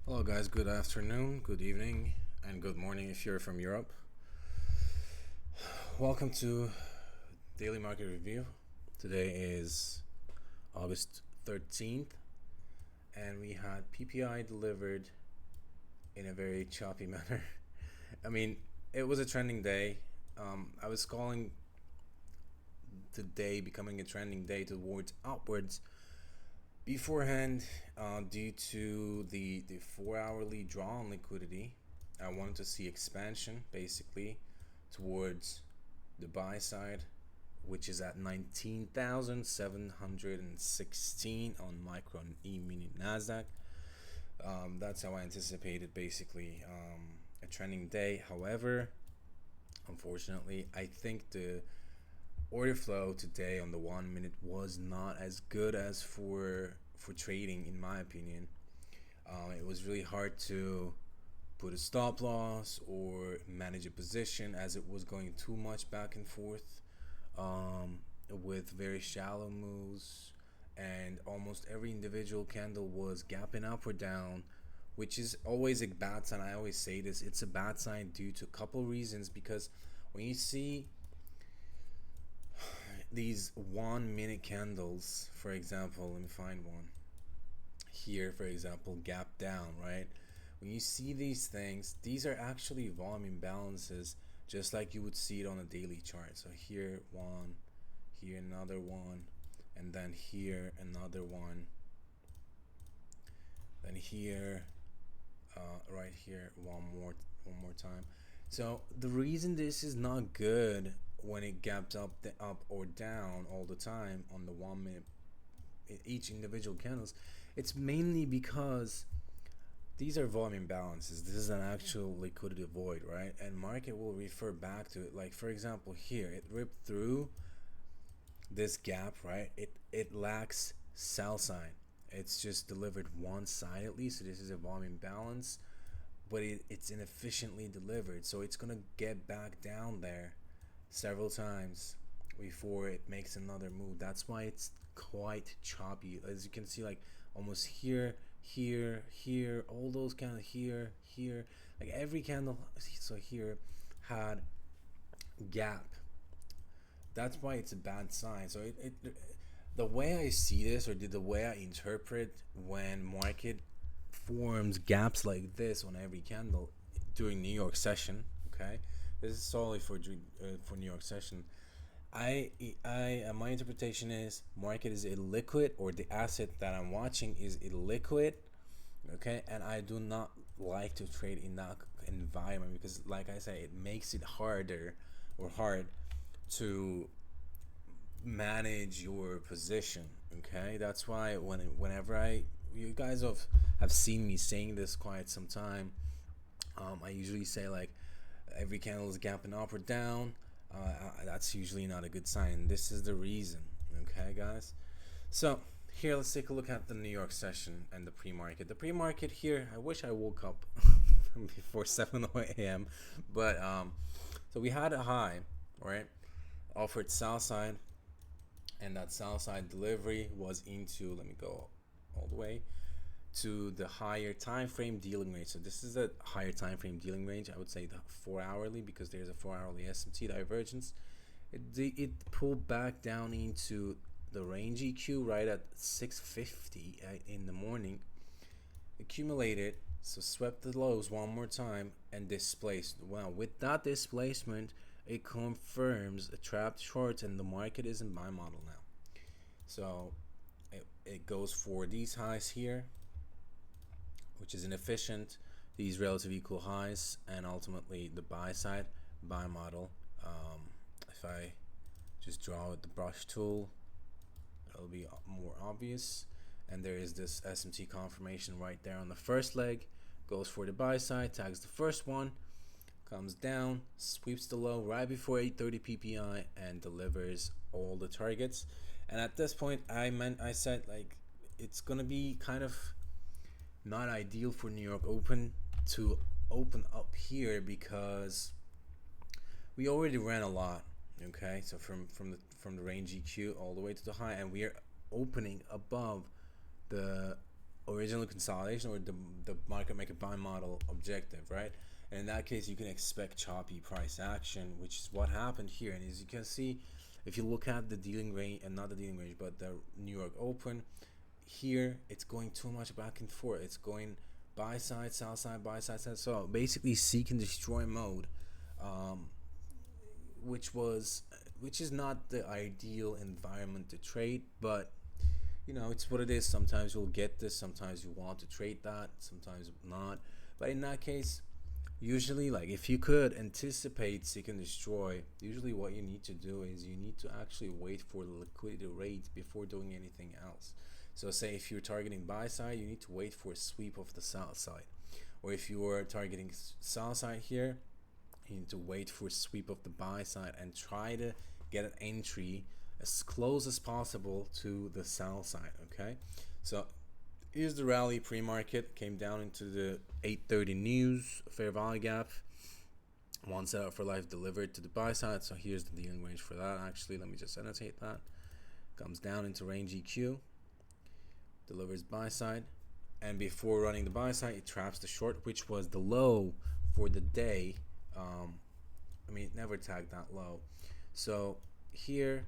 Hello, guys. Good afternoon, good evening, and good morning if you're from Europe. Welcome to Daily Market Review. Today is August 13th, and we had PPI delivered in a very choppy manner. I mean, it was a trending day. I was calling the day becoming a trending day towards upwards beforehand due to the 4 hourly draw on liquidity. I wanted to see expansion basically towards the buy side, which is at 19,716 on micro and e-mini Nasdaq. That's how I anticipated basically a trending day. However, unfortunately, I think the order flow today on the 1 minute was not as good as for trading, in my opinion. It was really hard to put a stop loss or manage a position as it was going too much back and forth, um, with very shallow moves, and almost every individual candle was gapping up or down, which is always a bad sign. I always say this, it's a bad sign due to a couple reasons. Because when you see these 1 minute candles, for example, let me find one here, for example, gap down, right? When you see these things, these are actually volume imbalances, just like you would see it on a daily chart. So here one, here another one, and then here another one, then here, right here one more time. So the reason this is not good when it gaps up or down all the time on the 1 minute, each individual candles, it's mainly because these are volume imbalances. This is an actual liquidity void, right? And market will refer back to it. Like for example, here it ripped through this gap, right? It lacks sell sign. It's just delivered one side at least. So this is a volume balance, but it's inefficiently delivered. So it's gonna get back down there several times before it makes another move. That's why it's quite choppy. As you can see, like almost here, here, all those kind of here, like every candle. So here had gap. That's why it's a bad sign. So the way I see this, or the way I interpret when market forms gaps like this on every candle during New York session. Okay, this is solely for New York session. My interpretation is market is illiquid, or the asset that I'm watching is illiquid. Okay, and I do not like to trade in that environment because, like I say, it makes it harder or hard to manage your position. Okay, that's why whenever you guys have seen me saying this quite some time, I usually say like every candle is gapping up or down. That's usually not a good sign. This is the reason. Okay, guys. So here, let's take a look at the New York session and the pre-market. The pre-market here, I wish I woke up before 7 a.m. But so we had a high, right? Offered sell side, and that sell side delivery was into, let me go all the way to the higher time frame dealing range. So this is a higher time frame dealing range. I would say the 4 hourly, because there's a 4 hourly SMT divergence. It pulled back down into the range EQ right at 650 in the morning, accumulated, so swept the lows one more time and displaced. Well, with that displacement, it confirms a trapped short, and the market is in buy model now. So it goes for these highs here, which is inefficient, these relative equal highs, and ultimately the buy side, buy model. If I just draw with the brush tool, it'll be more obvious. And there is this SMT confirmation right there on the first leg. Goes for the buy side, tags the first one, comes down, sweeps the low right before 830 PPI, and delivers all the targets. And at this point, I said like it's gonna be kind of not ideal for New York Open to open up here because we already ran a lot. Okay, so from the range EQ all the way to the high, and we are opening above the original consolidation or the market make a buy model objective, right? And in that case, you can expect choppy price action, which is what happened here. And as you can see, if you look at the dealing range, and not the dealing range, but the New York Open, here it's going too much back and forth. It's going buy side, sell side, buy side, sell. So basically, seek and destroy mode, um, which was which is not the ideal environment to trade, but it's what it is. Sometimes you'll get this, sometimes you want to trade that, sometimes not. But in that case, usually, like, if you could anticipate seek and destroy, usually what you need to do is you need to actually wait for the liquidity rate before doing anything else. So say if you're targeting buy side, you need to wait for a sweep of the sell side. Or if you are targeting sell side here, you need to wait for a sweep of the buy side and try to get an entry as close as possible to the sell side. Okay, so here's the rally pre-market. Came down into the 8:30 news fair value gap. One setup for life delivered to the buy side. So here's the dealing range for that. Actually, let me just annotate that. Comes down into range EQ, delivers buy side, and before running the buy side, it traps the short, which was the low for the day. It never tagged that low. So here,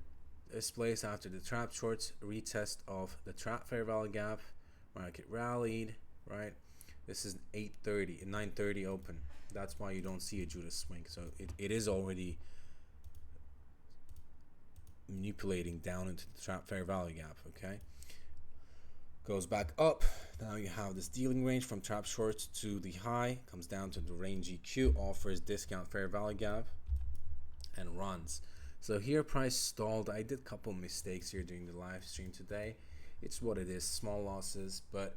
this place after the trap shorts, retest of the trap fair value gap, market rallied, right? This is 8:30, 9:30 open. That's why you don't see a Judas swing. So it is already manipulating down into the trap fair value gap, okay? Goes back up. Now you have this dealing range from trap shorts to the high, comes down to the range EQ, offers discount fair value gap, and runs. So here price stalled. I did a couple mistakes here during the live stream today. It's what it is, small losses, but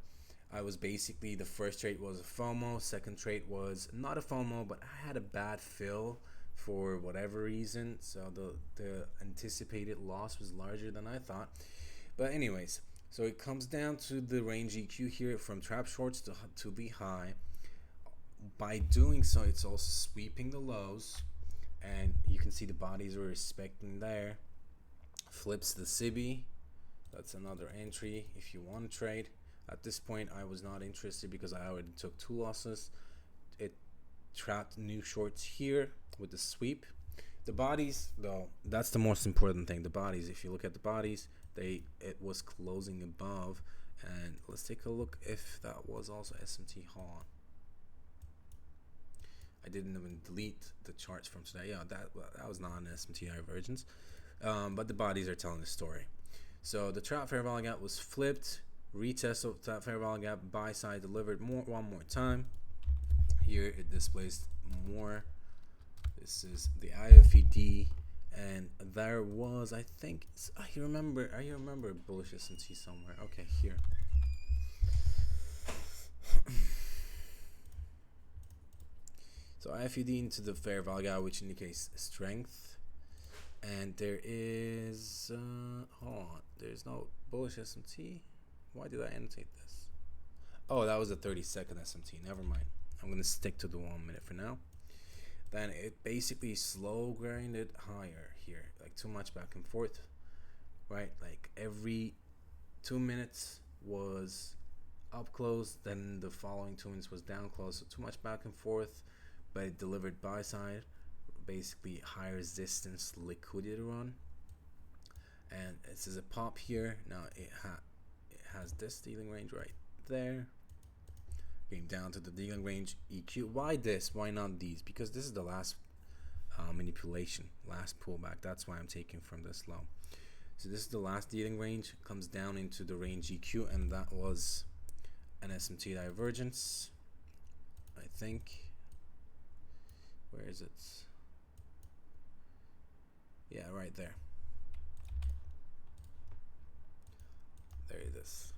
I was basically, the first trade was a FOMO, second trade was not a FOMO, but I had a bad fill for whatever reason, so the anticipated loss was larger than I thought. But anyways, so it comes down to the range EQ here from trap shorts to the high. By doing so, it's also sweeping the lows, and you can see the bodies are respecting there. Flips the SIBI. That's another entry if you want to trade. At this point, I was not interested because I already took 2 losses. It trapped new shorts here with the sweep. The bodies, though, that's the most important thing. The bodies, if you look at the bodies, it was closing above. And let's take a look if that was also SMT. Hold on. I didn't even delete the charts from today. Yeah, that was not an SMT divergence. But the bodies are telling the story. So the trap fair value gap was flipped, retest of that fair value gap, buy side delivered one more time. Here it displays more. This is the IFED, and there was, I think, I remember bullish SMT somewhere. Okay, here. So IFED into the fair value gap, which indicates strength. And there is, hold on, there's no bullish SMT. Why did I annotate this? Oh, that was a 30-second SMT. Never mind. I'm going to stick to the 1 minute for now. Then it basically slow grinded higher here. Like too much back and forth, right? Like every 2 minutes was up close. Then the following 2 minutes was down close. So too much back and forth, but it delivered buy side. Basically high resistance liquidity run, and this is a pop here. Now it has this dealing range right there. Came down to the dealing range EQ. Why this? Why not these? Because this is the last manipulation, last pullback. That's why I'm taking from this low. So this is the last dealing range. Comes down into the range EQ, and that was an SMT divergence, I think. Where is it? Yeah, right there. There it is.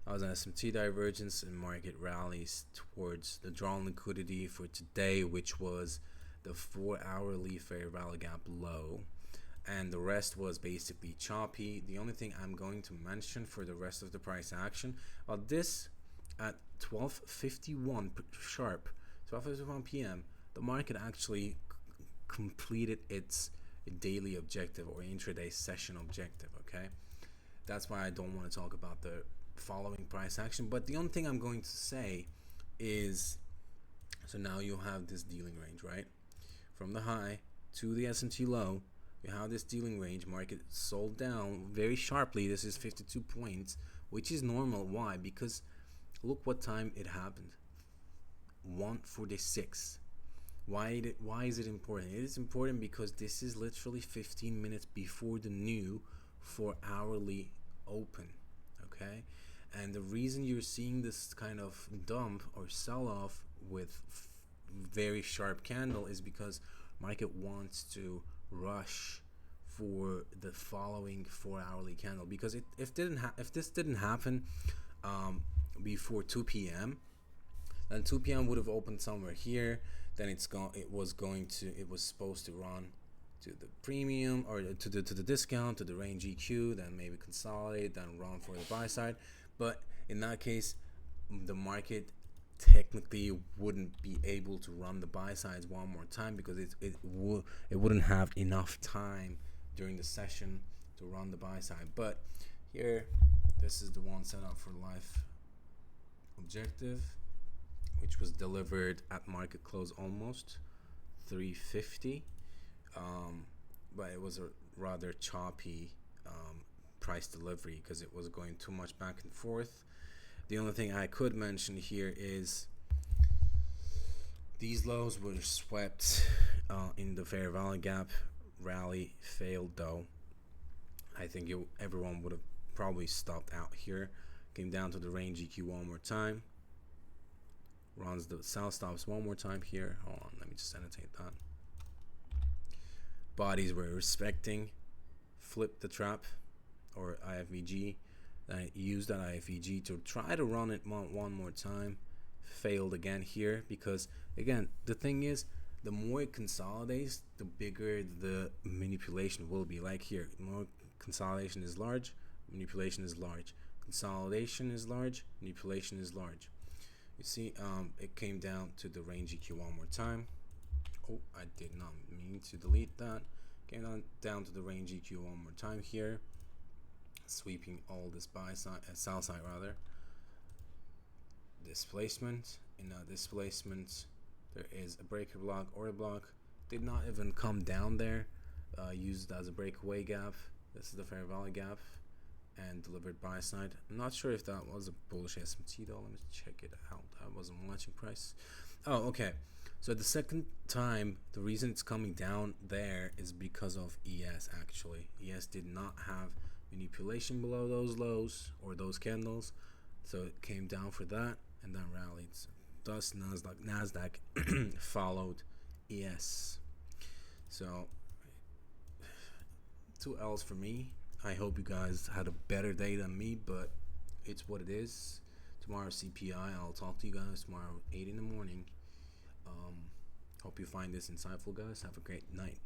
That was an SMT divergence, and market rallies towards the drawn liquidity for today, which was the 4-hourly fair value gap low. And the rest was basically choppy. The only thing I'm going to mention for the rest of the price action, this at 12:51 sharp, 12:51 p.m., the market actually completed its daily objective or intraday session objective. Okay, that's why I don't want to talk about the following price action. But the only thing I'm going to say is, so now you have this dealing range, right? From the high to the S&T low, you have this dealing range. Market sold down very sharply. This is 52 points, which is normal. Why? Because look what time it happened. 1:46. Why is it important? It is important because this is literally 15 minutes before the new 4-hourly open. Okay, and the reason you're seeing this kind of dump or sell off with very sharp candle is because market wants to rush for the following 4-hourly candle, because if this didn't happen before 2 p.m., then 2 p.m. would have opened somewhere here. Then it was supposed to run to the premium, or to the discount, to the range EQ, then maybe consolidate, then run for the buy side. But in that case, the market technically wouldn't be able to run the buy sides one more time, because it wouldn't have enough time during the session to run the buy side. But here, this is the one set up for life objective, which was delivered at market close, almost 350. But it was a rather choppy price delivery, because it was going too much back and forth. The only thing I could mention here is these lows were swept in the fair value gap. Rally failed though. I think everyone would have probably stopped out here. Came down to the range EQ one more time. Runs the sell stops one more time here. Hold on, let me just annotate that. Bodies were respecting. Flipped the trap, or IFVG. I used that IFVG to try to run it one more time. Failed again here, because again, the thing is, the more it consolidates, the bigger the manipulation will be. Like here, more consolidation is large, manipulation is large. Consolidation is large, manipulation is large. You see, it came down to the range EQ one more time. Oh, I did not mean to delete that. Came down to the range EQ one more time here. Sweeping all this buy side, sell side rather. Displacement. In a displacement, there is a breaker block, order block. Did not even come down there. Used as a breakaway gap. This is the fair value gap, and delivered buy side. I'm not sure if that was a bullish SMT though. Let me check it out. I wasn't watching price. Oh, okay. So the second time, the reason it's coming down there is because of ES actually. ES did not have manipulation below those lows or those candles, so it came down for that and then rallied. Thus Nasdaq followed ES. So 2 L's for me. I hope you guys had a better day than me, but it's what it is. Tomorrow CPI. I'll talk to you guys tomorrow 8 in the morning. Hope you find this insightful, guys. Have a great night.